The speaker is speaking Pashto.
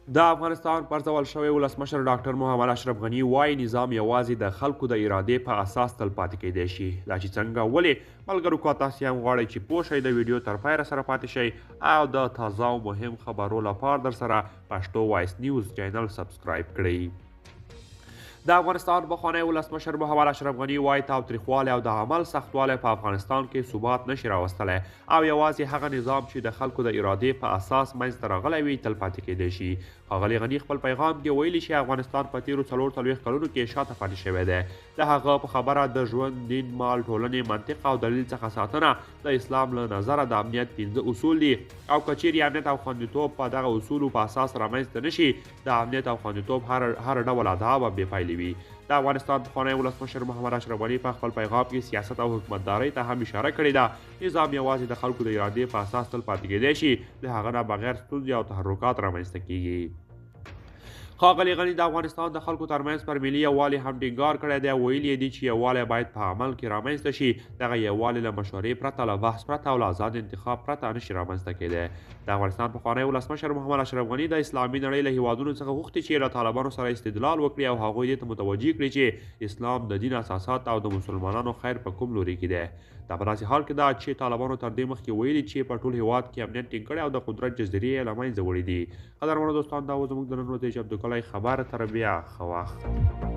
د افغانستان پرځول شوی ولسمشر ډاکټر محمد اشرف غني وایي نظام یوازې د خلکو د ارادې په اساس تلپاتې کیدی شي. دا چې څنګه ولې ملګرو که تاسې هم غواړئ چې پوه شئ د ویډیو تر پایه سره پاتې شئ او د تازه او مهم خبرو لپاره در سره پښتو وایس نیوز چینل سبسکرایب کړئ. د افغانستان پخوانی ولسمشر محمد اشرف غني وایي تاوتریخوالی او د عمل سختوالی په افغانستان کې ثبات نشي راوستلی او یوازې هغه نظام چې د خلکو د ارادې په اساس منځته راغلی وي تلپاتې کیدی شي. ښاغلي غني خپل پیغام کې ویلي چې افغانستان په تیرو 40 کلونو کې شاته پاتې شوی دی. د هغه په خبره د ژوند، دین، مال، ټولنې منطق او دلیل څخه ساتنه د اسلام له نظره د امنیت 15 اصول دي او که چیرې امنیت او خوندیتوب په دغه اصولو په اساس رامنځته نشي د امنیت او خوندیتوب هر ډول ادعا به بېپایلې وي. د افغانستان پخوانی ولسمشر محمد اشرف غني په خپل پیغام کې سیاست او حکومتدارۍ ته هم اشاره کړې ده. نظام یوازې د خلکو د ارادې په اساس تلپاتې کیدی شي، د هغه نه بغیر ستونزې او تحرکات رامنځته کیږي. ښاغلي غني د افغانستان د خلکو ترمنځ پر ملي یووالي هم ټینګار کړی دی. ویلي دي چې یووالی باید په عمل کې رامنځته شي. دغه یووالی له مشورې پرته، له بحث پرته او له آزاد انتخاب پرته نشي رامنځته کیدی. د افغانستان پخوانی ولسمشر محمد اشرف غني د اسلامي نړۍ له هیوادونو څخه غوښتي چې له طالبانو سره استدلال وکړي او هغوی دې ته متوجه کړي چې اسلام د دین اساسات او د مسلمانانو خیر په کوم لوري کې دی. دا په داسې حال کې ده چې طالبانو تر دې مخکې ویلي چې په ټول هیواد کې امنیت ټینګ کړی او د قدرت جزیرې یې له منځه وړي دي. قدرمنو دوستان، دا و زموږ د نن ورځې چمتو کړی خبر. تر بیا ښه وخت.